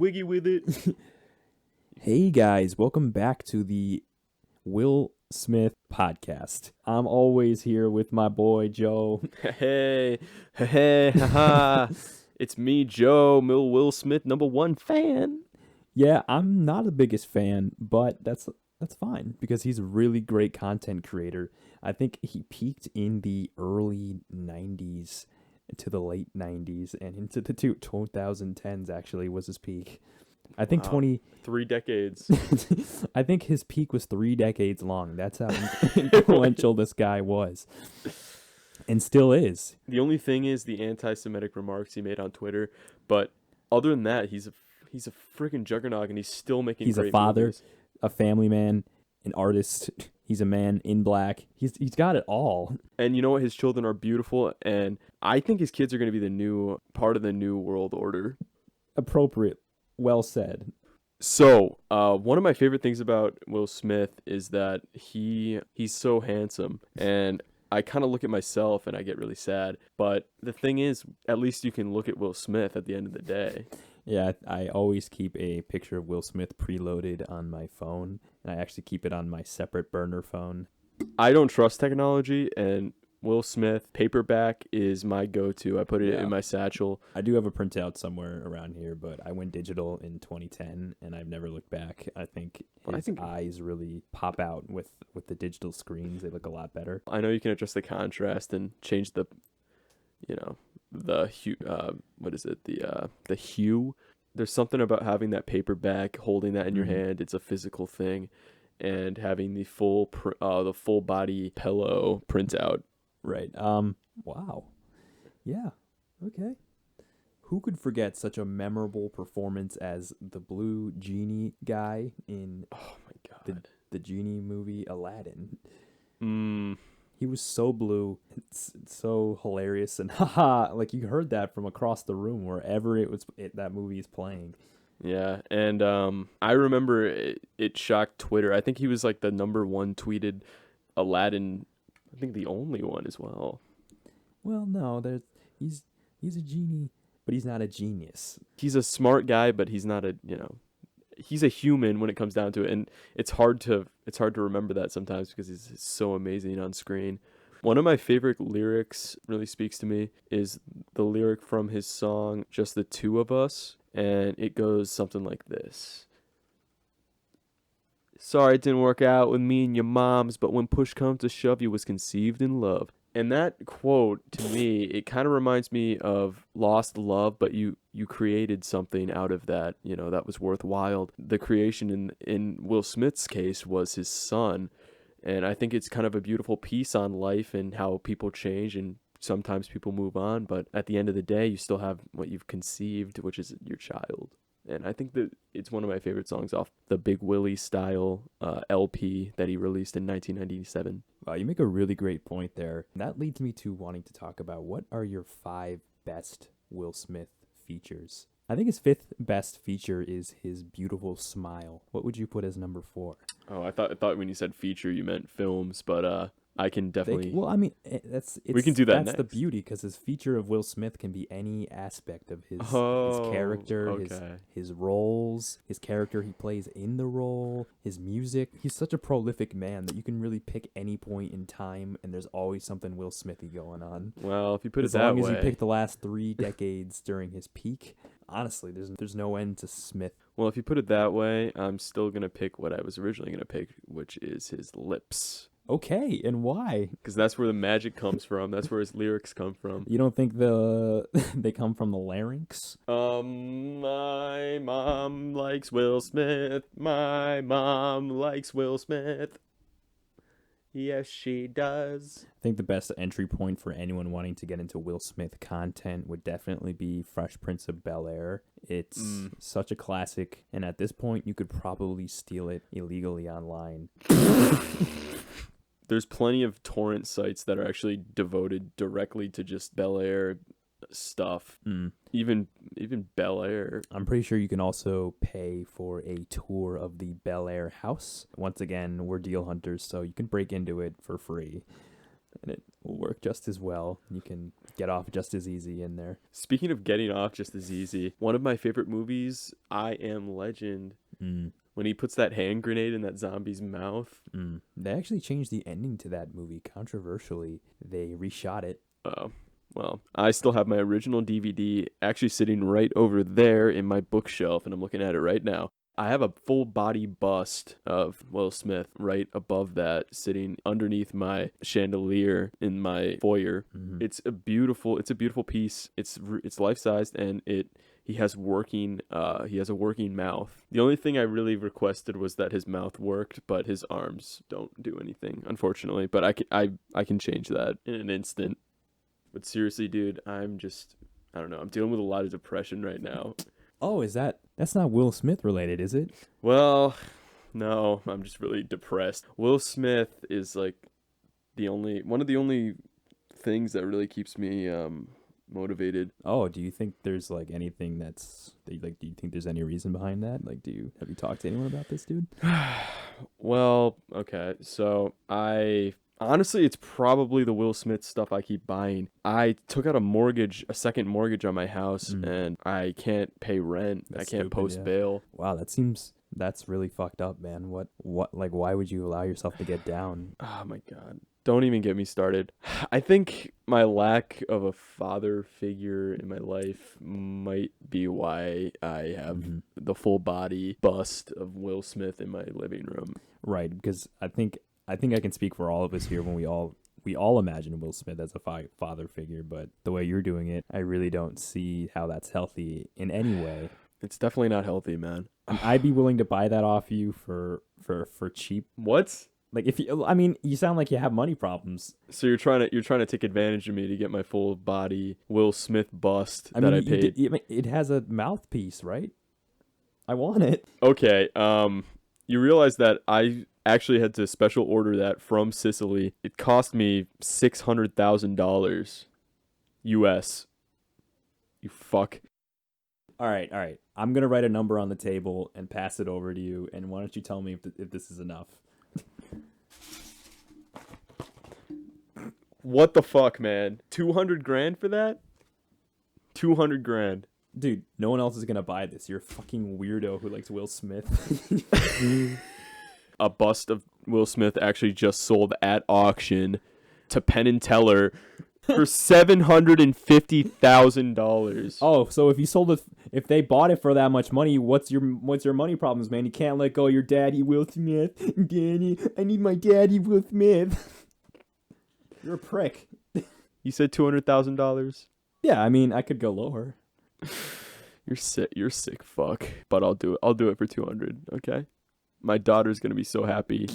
Wiggy with it. Hey guys, welcome back to the Will Smith podcast. I'm always here with my boy Joe. Hey, haha. It's me, Joe, Will Smith, #1 fan. Yeah, I'm not the biggest fan, but that's fine because he's a really great content creator. I think he peaked in the early 90s to the late 90s and into the 2010s actually was his peak. I think Wow. 3 decades. I think his peak was 3 decades long. That's how influential this guy was. And still is. The only thing is the anti-Semitic remarks he made on Twitter, but other than that, he's a freaking juggernaut, and he's still making He's great a father, movies. a family man, an artist. He's a man in black. He's got it all. And you know what? His children are beautiful, and I think his kids are going to be the new part of the new world order. Appropriate. Well said. So, one of my favorite things about Will Smith is that he's so handsome, and I kind of look at myself and I get really sad. But the thing is, at least you can look at Will Smith at the end of the day. Yeah, I always keep a picture of Will Smith preloaded on my phone, and I actually keep it on my separate burner phone. I don't trust technology, and Will Smith paperback is my go-to. I put it in my satchel. I do have a printout somewhere around here, but I went digital in 2010, and I've never looked back. I think his eyes really pop out with the digital screens. They look a lot better. I know you can adjust the contrast and change the hue. What is it? The hue. There's something about having that paperback, holding that in your hand. It's a physical thing, and having the full body pillow printout. Right. Wow. Yeah. Okay. Who could forget such a memorable performance as the blue genie guy in Oh my god. the genie movie Aladdin? Mm. He was so blue. It's so hilarious and haha, like you heard that from across the room wherever that movie is playing. Yeah, and I remember it shocked Twitter. I think he was like the #1 tweeted Aladdin. I think the only one as well. Well, no, he's a genie, but he's not a genius. He's a smart guy, but he's not he's a human when it comes down to it, and it's hard to remember that sometimes because he's so amazing on screen. One of my favorite lyrics really speaks to me is the lyric from his song Just the Two of Us, and it goes something like this. Sorry it didn't work out with me and your moms, but when push comes to shove, you was conceived in love. And that quote, to me, it kind of reminds me of lost love, but you created something out of that, that was worthwhile. The creation in Will Smith's case was his son. And I think it's kind of a beautiful piece on life and how people change, and sometimes people move on. But at the end of the day, you still have what you've conceived, which is your child. And I think that it's one of my favorite songs off the Big Willie style LP that he released in 1997. Wow, you make a really great point there. That leads me to wanting to talk about what are your 5 best Will Smith features. I think his 5th best feature is his beautiful smile. What would you put as number 4? Oh, I thought when you said feature you meant films, but I can definitely. We can do that. That's next. The beauty, because his feature of Will Smith can be any aspect of his character, okay. his roles, his character he plays in the role, his music. He's such a prolific man that you can really pick any point in time, and there's always something Will Smithy going on. Well, if you put as it that way, as long as you pick the last 3 decades during his peak, honestly, there's no end to Smith. Well, if you put it that way, I'm still gonna pick what I was originally gonna pick, which is his lips. Okay, and why? Because that's where the magic comes from. That's where his lyrics come from. You don't think they come from the larynx? My mom likes Will Smith. My mom likes Will Smith. Yes, she does. I think the best entry point for anyone wanting to get into Will Smith content would definitely be Fresh Prince of Bel-Air. It's such a classic, and at this point, you could probably steal it illegally online. There's plenty of torrent sites that are actually devoted directly to just Bel-Air stuff. Even Bel-Air. I'm pretty sure you can also pay for a tour of the Bel-Air house. Once again, we're deal hunters, so you can break into it for free. and it will work just as well. You can get off just as easy in there. Speaking of getting off just as easy, one of my favorite movies, I Am Legend, Mm. when he puts that hand grenade in that zombie's mouth. They actually changed the ending to that movie controversially. They reshot it. Oh, well, I still have my original DVD actually sitting right over there in my bookshelf, and I'm looking at it right now. I have a full body bust of Will Smith right above that, sitting underneath my chandelier in my foyer. Mhm. It's a beautiful piece. It's life sized, and he has a working mouth. The only thing I really requested was that his mouth worked, but his arms don't do anything, unfortunately. But I can change that in an instant. But seriously, dude, I don't know. I'm dealing with a lot of depression right now. Oh, that's not Will Smith related, is it? Well, no, I'm just really depressed. Will Smith is like one of the only things that really keeps me motivated. Oh, do you think there's like anything do you think there's any reason behind that? Like, have you talked to anyone about this, dude? Well, okay. So honestly, it's probably the Will Smith stuff I keep buying. I took out a second mortgage on my house, and I can't pay rent. That's I can't stupid, post yeah. bail. Wow, that's really fucked up, man. What like why would you allow yourself to get down? Oh my God. Don't even get me started. I think my lack of a father figure in my life might be why I have the full body bust of Will Smith in my living room. Right, because I think I can speak for all of us here when we all imagine Will Smith as a father figure, but the way you're doing it, I really don't see how that's healthy in any way. It's definitely not healthy, man. I'd be willing to buy that off you for cheap. What? Like you sound like you have money problems. So you're trying to take advantage of me to get my full body Will Smith bust I that mean, I paid. it has a mouthpiece, right? I want it. Okay. You realize that I actually had to special order that from Sicily. It cost me $600,000 US. You fuck. All right. I'm gonna write a number on the table and pass it over to you. And why don't you tell me if this is enough? What the fuck, man? 200 grand for that? 200 grand. Dude, no one else is gonna buy this. You're a fucking weirdo who likes Will Smith. A bust of Will Smith actually just sold at auction to Penn and Teller for $750,000. Oh, so if they bought it for that much money, what's your money problems, man? You can't let go of your daddy, Will Smith. Daddy, I need my daddy, Will Smith. You're a prick. You said $200,000? Yeah, I mean, I could go lower. You're sick fuck. But I'll do it for 200, okay? My daughter's going to be so happy.